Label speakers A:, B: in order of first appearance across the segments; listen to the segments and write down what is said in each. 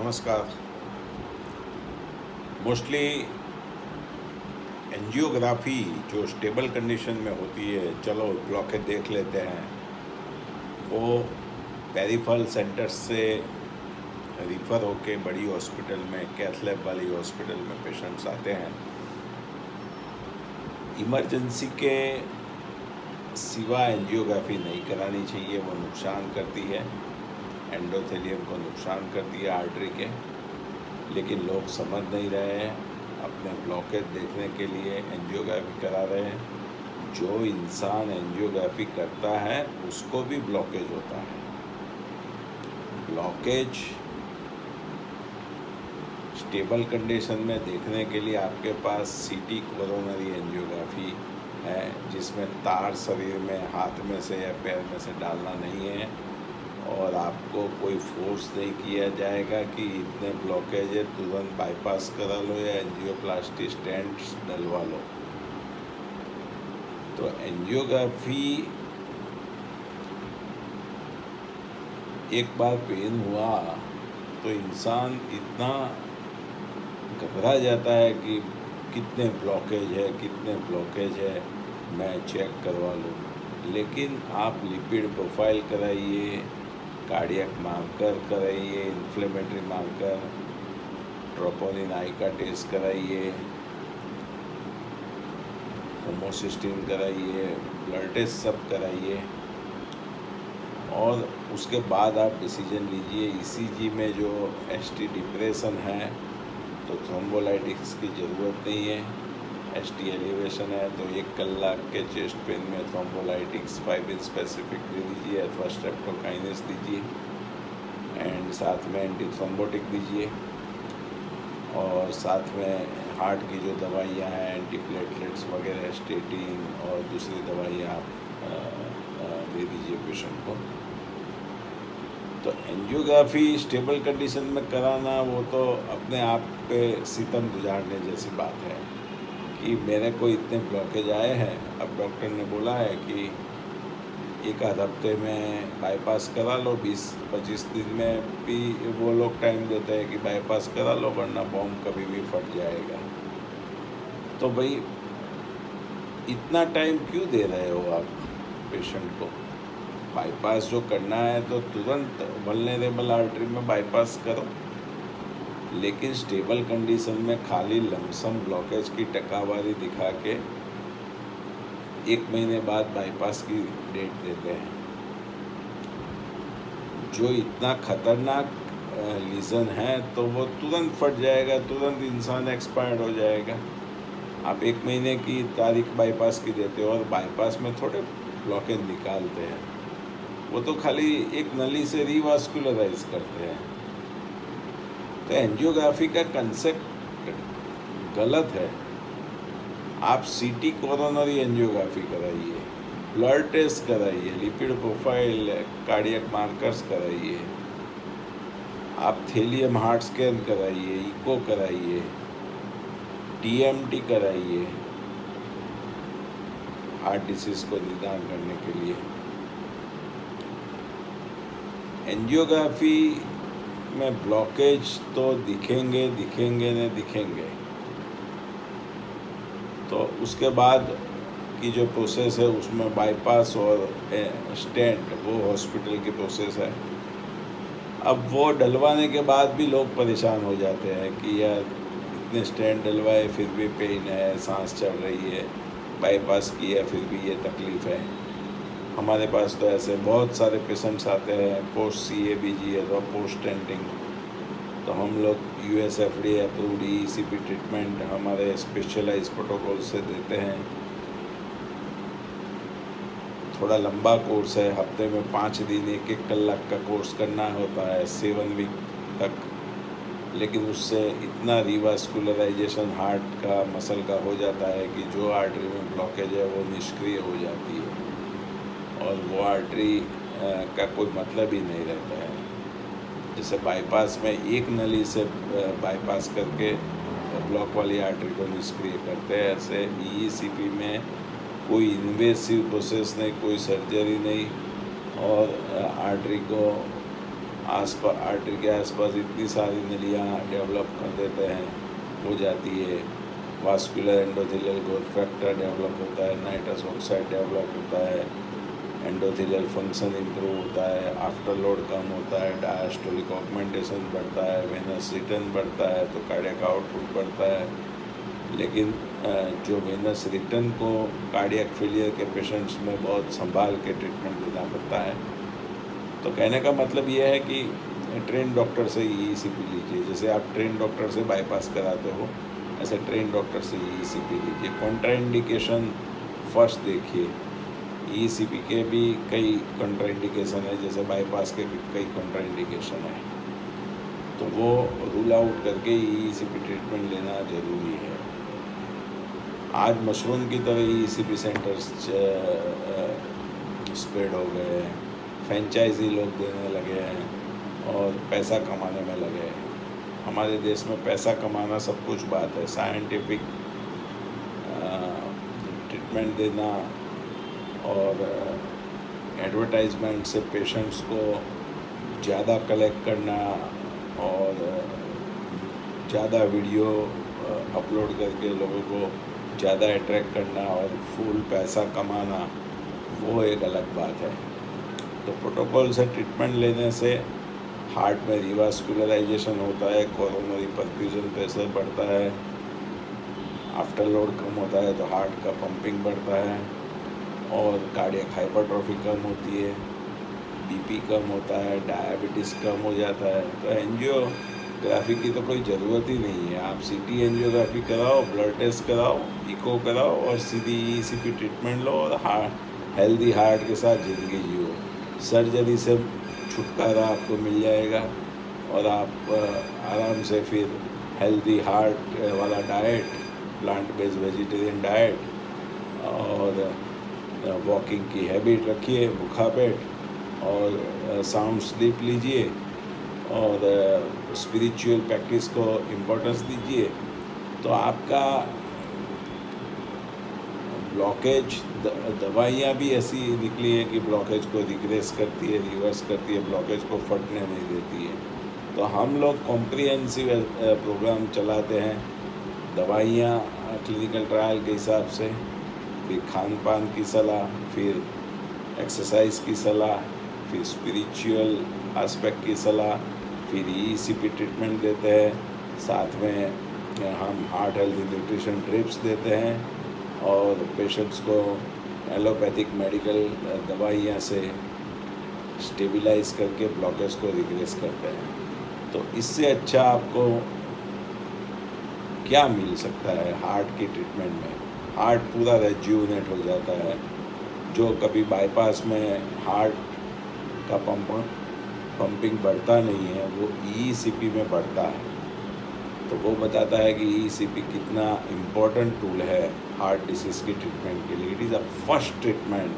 A: नमस्कार। Mostly angiography जो stable condition में होती है, चलो ब्लॉकेज देख लेते हैं, वो पेरिफेरल सेंटर्स से रिफ़र होके बड़ी हॉस्पिटल में, कैथ लैब वाली हॉस्पिटल में पेशेंट्स आते हैं। इमरजेंसी के सिवा एंजियोग्राफी नहीं करानी चाहिए, वो नुकसान करती है, एंडोथेलियम को नुकसान करती है आर्टरी के। लेकिन लोग समझ नहीं रहे हैं, अपने ब्लॉकेज देखने के लिए एंजियोग्राफी करा रहे हैं। जो इंसान एंजियोग्राफी करता है उसको भी ब्लॉकेज होता है। ब्लॉकेज स्टेबल कंडीशन में देखने के लिए आपके पास सीटी कोरोनरी एंजियोग्राफी है, जिसमें तार शरीर में, हाथ में से या पैर में से डालना नहीं है और आपको कोई फोर्स नहीं किया जाएगा कि इतने ब्लॉकेज है तुरंत बाईपास करा लो या एंजियोप्लास्टी स्टेंट्स डलवा लो। तो एंजियोग्राफी एक बार पेन हुआ तो इंसान इतना घबरा जाता है कि कितने ब्लॉकेज है, मैं चेक करवा लूँ। लेकिन आप लिपिड प्रोफाइल कराइए, कार्डियक मार्कर कराइए, इन्फ्लेमेटरी मार्कर, ट्रोपोनिन आई का टेस्ट कराइए, होमोसिस्टीन कराइए, ब्लड टेस्ट सब कराइए और उसके बाद आप डिसीजन लीजिए। ईसीजी में जो एसटी डिप्रेशन है तो थ्रोम्बोलाइटिक्स की ज़रूरत नहीं है। एसटी एलिवेशन है तो 1 कलाक के चेस्ट पेन में थ्रोम्बोलाइटिक्स 5 स्पेसिफिक दे दीजिए अथवा स्ट्रेप्टोकाइनेस दीजिए एंड साथ में एंटी थ्रोम्बोटिक दीजिए और साथ में हार्ट की जो दवाइयाँ हैं, एंटीप्लेटलेट्स वगैरह, स्टेटिन और दूसरी दवाइयाँ आप दे दीजिए पेशेंट को। तो एंजियोग्राफी स्टेबल कंडीशन में कराना वो तो अपने आप पे सितम गुजारने जैसी बात है कि मेरे को इतने ब्लॉकेज आए हैं। अब डॉक्टर ने बोला है कि 1 आध हफ्ते में बाईपास करा लो, 20-25 दिन में भी वो लोग टाइम देते हैं कि बाईपास करा लो वरना बॉम्ब कभी भी फट जाएगा। तो भाई इतना टाइम क्यों दे रहे हो आप पेशेंट को? बाईपास जो करना है तो तुरंत वल्नरेबल आर्टरी में बाईपास करो, लेकिन स्टेबल कंडीशन में खाली लमसम ब्लॉकेज की टकावारी दिखा के 1 महीने बाद बाईपास की डेट देते हैं। जो इतना खतरनाक लीजन है तो वो तुरंत फट जाएगा, तुरंत इंसान एक्सपायर्ड हो जाएगा। आप 1 महीने की तारीख बाईपास की देते हो और बाईपास में थोड़े ब्लॉकेज निकालते हैं, वो तो खाली एक नली से रिवास्कुलराइज करते हैं। तो एंजियोग्राफी का कंसेप्ट गलत है। आप सीटी कोरोनरी एंजियोग्राफी कराइए, ब्लड टेस्ट कराइए, लिपिड प्रोफाइल, कार्डियक मार्कर्स कराइए, आप थेलियम हार्ट स्कैन कराइए, इको कराइए, टीएमटी कराइए हार्ट डिसीज को निदान करने के लिए। एंजियोग्राफी में ब्लॉकेज तो दिखेंगे। तो उसके बाद की जो प्रोसेस है उसमें बाईपास और स्टेंट वो हॉस्पिटल की प्रोसेस है। अब वो डलवाने के बाद भी लोग परेशान हो जाते हैं कि यार इतने स्टेंट डलवाए फिर भी पेन है, सांस चढ़ रही है, बाईपास किया फिर भी ये तकलीफ़ है। हमारे पास तो ऐसे बहुत सारे पेशेंट्स आते हैं पोस्ट CABG अथवा पोस्ट स्टेंटिंग। तो हम लोग USFDA अप्रूव्ड ECP ट्रीटमेंट हमारे स्पेशलाइज प्रोटोकॉल से देते हैं। थोड़ा लंबा कोर्स है, हफ्ते में 5 दिन 1-1 कलाक का कोर्स करना होता है 7 वीक तक। लेकिन उससे इतना रिवास्कुलराइजेशन हार्ट का, मसल का हो जाता है कि जो आर्टरी में ब्लॉकेज है वो निष्क्रिय हो जाती है और वो आर्टरी का कोई मतलब ही नहीं रहता है। जैसे बाईपास में एक नली से बाईपास करके ब्लॉक वाली आर्टरी को निष्क्रिय करते हैं, ऐसे ECP में कोई इन्वेसिव प्रोसेस नहीं, कोई सर्जरी नहीं और आर्टरी को आसपास आर्टरी के आसपास इतनी सारी नलियाँ डेवलप कर देते हैं, हो जाती है। Vascular endothelial growth factor develop होता है, नाइट्रस ऑक्साइड डेवलप होता है, एंडोथेलियल फंक्शन इम्प्रूव होता है, आफ्टर लोड कम होता है, डायस्टोलिक ऑगमेंटेशन बढ़ता है, वेनस रिटर्न बढ़ता है तो कार्डियक आउटपुट बढ़ता है। लेकिन जो वेनस रिटर्न को कार्डियक फेलियर के पेशेंट्स में बहुत संभाल के ट्रीटमेंट देना पड़ता है। तो कहने का मतलब ये है कि ट्रेन डॉक्टर से ECP लीजिए। जैसे आप ट्रेन डॉक्टर से बाईपास कराते हो, ऐसे ट्रेन डॉक्टर से ECP लीजिए। कॉन्ट्राइंडिकेशन फर्स्ट देखिए। ECP के भी कई कॉन्ट्राइंडिकेशन है, जैसे बाईपास के भी कई कॉन्ट्राइंडिकेशन है, तो वो रूल आउट करके ECP ट्रीटमेंट लेना ज़रूरी है। आज मशरूम की तरह ECP सेंटर्स स्प्रेड हो गए हैं, फ्रेंचाइजी लोग देने लगे हैं और पैसा कमाने में लगे हैं। हमारे देश में पैसा कमाना सब कुछ बात है, साइंटिफिक ट्रीटमेंट देना और एडवर्टाइजमेंट से पेशेंट्स को ज़्यादा कलेक्ट करना और ज़्यादा वीडियो अपलोड करके लोगों को ज़्यादा अट्रैक्ट करना और फुल पैसा कमाना, वो एक अलग बात है। तो प्रोटोकॉल से ट्रीटमेंट लेने से हार्ट में रिवास्कुलराइजेशन होता है, कोरोनरी परफ्यूजन प्रेशर बढ़ता है, आफ्टर लोड कम होता है तो हार्ट का पंपिंग बढ़ता है और कार्डियक हाइपरट्रॉफी कम होती है, BP कम होता है, डायबिटीज़ कम हो जाता है। तो एंजियोग्राफी की तो कोई ज़रूरत ही नहीं है। आप CT एंजियोग्राफी कराओ, ब्लड टेस्ट कराओ, इको कराओ और सीधी ECP ट्रीटमेंट लो और हेल्दी हार्ट के साथ ज़िंदगी जियो। सर्जरी से छुटकारा आपको मिल जाएगा और आप आराम से फिर हेल्दी हार्ट वाला diet, plant based vegetarian diet और वॉकिंग की हैबिट रखिए, भूखा पेट और साउंड स्लीप लीजिए और स्पिरिचुअल प्रैक्टिस को इम्पोर्टेंस दीजिए। तो आपका ब्लॉकेज, दवाइयाँ भी ऐसी निकली है कि ब्लॉकेज को रिग्रेस करती है, रिवर्स करती है, ब्लॉकेज को फटने नहीं देती है। तो हम लोग कॉम्प्रिहेंसिव प्रोग्राम चलाते हैं, दवाइयाँ क्लिनिकल ट्रायल के हिसाब से, फिर खान पान की सलाह, फिर एक्सरसाइज की सलाह, फिर स्पिरिचुअल एस्पेक्ट की सलाह, फिर ECP ट्रीटमेंट देते हैं। साथ में हम हार्ट हेल्थ न्यूट्रिशन ड्रिप्स देते हैं और पेशेंट्स को एलोपैथिक मेडिकल दवाइयाँ से स्टेबलाइज करके ब्लॉकेज को रिग्रेस करते हैं। तो इससे अच्छा आपको क्या मिल सकता है हार्ट की ट्रीटमेंट में? हार्ट पूरा रेज्यूनेट हो जाता है। जो कभी बाईपास में हार्ट का पंपिंग बढ़ता नहीं है, वो ECP में बढ़ता है। तो वो बताता है कि ECP कितना इम्पोर्टेंट टूल है हार्ट डिसीज़ की ट्रीटमेंट के लिए। It is a first treatment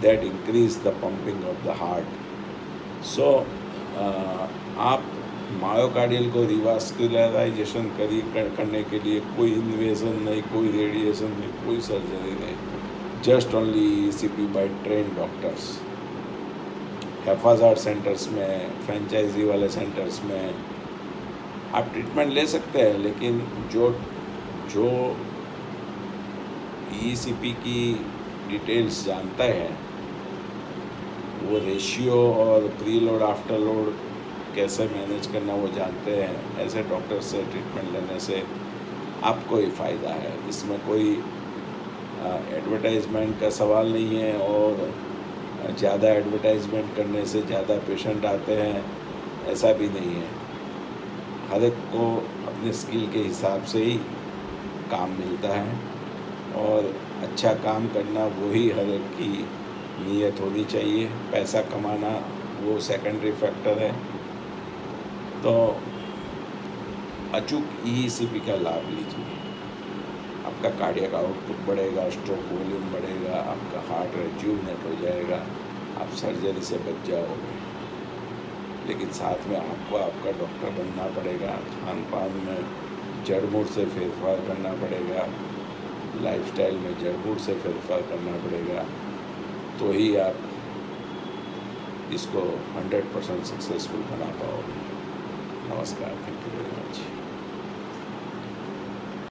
A: that increase the pumping of the heart. So आप मायोकार्डियल को रिवास्कुलराइजेशन करने के लिए कोई इन्वेजन नहीं, कोई रेडिएशन नहीं, कोई सर्जरी नहीं, just only ECP by train doctors. हेफाजार्ड centres में, फ्रेंचाइजी वाले सेंटर्स में आप ट्रीटमेंट ले सकते हैं, लेकिन जो ECP की डिटेल्स जानता है, वो रेशियो और प्री लोड आफ्टर लोड कैसे मैनेज करना वो जानते हैं। ऐसे डॉक्टर से ट्रीटमेंट लेने से आपको ही फ़ायदा है। इसमें कोई एडवर्टाइजमेंट का सवाल नहीं है और ज़्यादा एडवर्टाइजमेंट करने से ज़्यादा पेशेंट आते हैं, ऐसा भी नहीं है। हर एक को अपने स्किल के हिसाब से ही काम मिलता है और अच्छा काम करना वही हर एक की नीयत होनी चाहिए। पैसा कमाना वो सेकेंडरी फैक्टर है। तो अचूक ECP का लाभ लीजिए, आपका कार्डियक आउटपुट बढ़ेगा, स्ट्रोक वॉल्यूम बढ़ेगा, आपका हार्ट रेज्यूनेट हो जाएगा, आप सर्जरी से बच जाओगे। लेकिन साथ में आपको आपका डॉक्टर बनना पड़ेगा, खान पान में जड़-मूड़ से फेरफार करना पड़ेगा, लाइफस्टाइल में जड़-मूड़ से फेरफार करना पड़ेगा, तो ही आप इसको 100% सक्सेसफुल बना पाओगे। नमस्कार, थैंक यू वेरी मच।